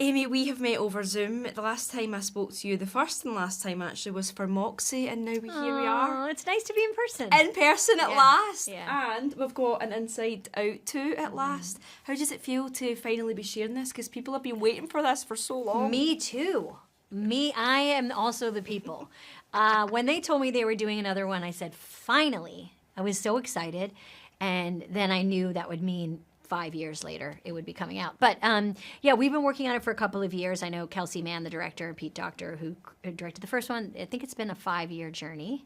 Amy, we have met over Zoom. The last time I spoke to you, the first and last time actually, was for Moxie, and now here we are. Oh, it's nice to be in person. In person at last. Yeah. And we've got an inside out too at last. How does it feel to finally be sharing this? Because people have been waiting for this for so long. Me too. I am also the people. When they told me they were doing another one, I said, finally. I was so excited. And then I knew that would mean 5 years later it would be coming out. But yeah, we've been working on it for a couple of years. I know Kelsey Mann, the director, Pete Docter, who directed the first one. I think it's been a 5-year journey.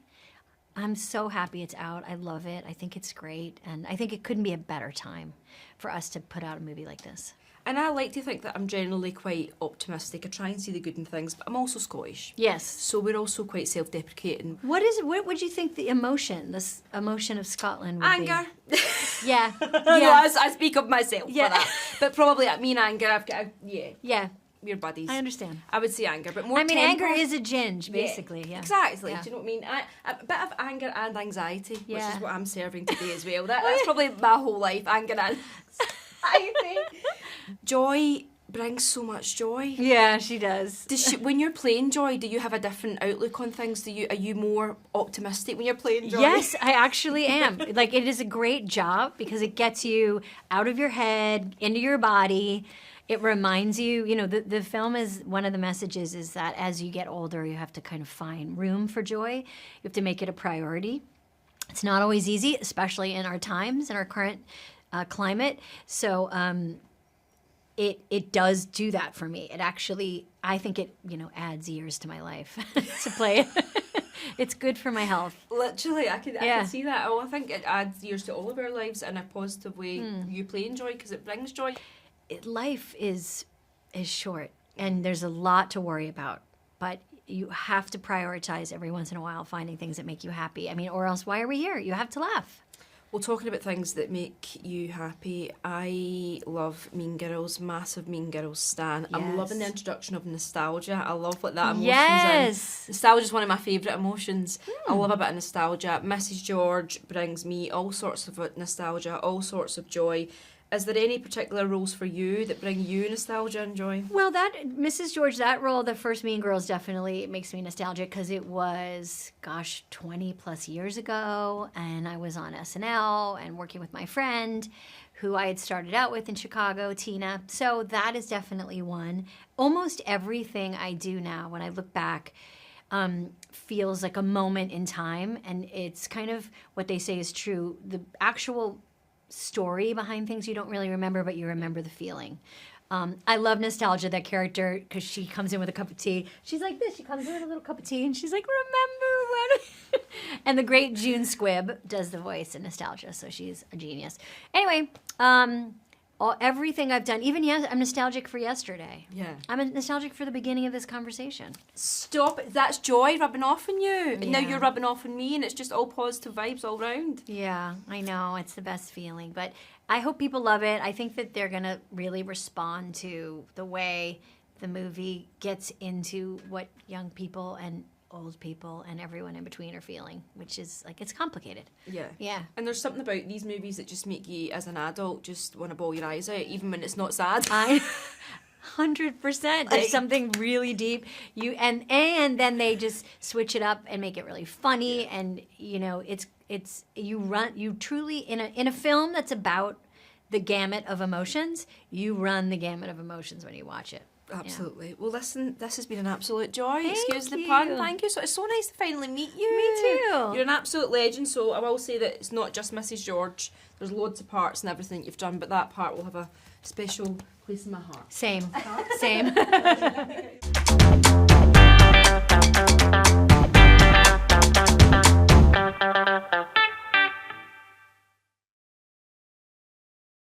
I'm so happy it's out. I love it. I think it's great. And I think it couldn't be a better time for us to put out a movie like this. And I like to think that I'm generally quite optimistic. I try and see the good in things, but I'm also Scottish. Yes. So we're also quite self-deprecating. What would you think the emotion, this emotion of Scotland would Anger. be? Yeah. Yes, I speak of myself for that. But probably, I mean, anger, I've got, Yeah. we're buddies. I understand. I would say anger, but more I mean, temper. anger is a ginge, basically. Yeah. Exactly. Yeah. Do you know what I mean? A bit of anger and anxiety, which Yeah. is what I'm serving today as well. That's probably my whole life, anger and anxiety. Joy brings so much joy. Yeah, she does. When you're playing Joy, do you have a different outlook on things? Are you more optimistic when you're playing Joy? Yes, I actually am. Like, it is a great job because it gets you out of your head, into your body. It reminds you, the film is, one of the messages is that as you get older, you have to kind of find room for joy. You have to make it a priority. It's not always easy, especially in our times, in our current climate. So it does do that for me. It actually, I think it, adds years to my life to play it. It's good for my health. Literally, I can see that. Oh, I think it adds years to all of our lives in a positive way. You playing Joy because it brings joy. Life is short, and there's a lot to worry about. But you have to prioritize every once in a while finding things that make you happy. I mean, or else why are we here? You have to laugh. Well, talking about things that make you happy, I love Mean Girls, massive Mean Girls stan. Yes. I'm loving the introduction of nostalgia. I love what that emotion's Yes. in. Nostalgia is one of my favourite emotions. I love a bit of nostalgia. Mrs. George brings me all sorts of nostalgia, all sorts of joy. Is there any particular roles for you that bring you nostalgia and joy? Well, that Mrs. George, that role, the first Mean Girls, definitely makes me nostalgic because it was, 20 plus years ago, and I was on SNL and working with my friend who I had started out with in Chicago, Tina. So that is definitely one. Almost everything I do now, when I look back, feels like a moment in time, and it's kind of what they say is true. The actual story behind things you don't really remember, but you remember the feeling. I love nostalgia, that character, because she comes in with a cup of tea. She's like this. She comes in with a little cup of tea, and she's like, remember when... And the great June Squibb does the voice in nostalgia, so she's a genius. Anyway, everything I've done, even I'm nostalgic for yesterday. Yeah. I'm nostalgic for the beginning of this conversation. Stop it. That's joy rubbing off on you. And now Yeah. you're rubbing off on me, and it's just all positive vibes all round. Yeah, I know. It's the best feeling. But I hope people love it. I think that they're going to really respond to the way the movie gets into what young people and old people and everyone in between are feeling, which is, it's complicated. Yeah. Yeah. And there's something about these movies that just make you, as an adult, just want to bawl your eyes out, even when it's not sad. 100%. There's something really deep. And then they just switch it up and make it really funny. Yeah. And you truly in a film that's about the gamut of emotions, you run the gamut of emotions when you watch it. Absolutely. Yeah. Well, listen, this has been an absolute joy. Excuse Thank the pun. you. Thank you. So it's so nice to finally meet you. Me too. You're an absolute legend. So I will say that it's not just Mrs. George. There's loads of parts and everything you've done, but that part will have a special place in my heart. Same. Same.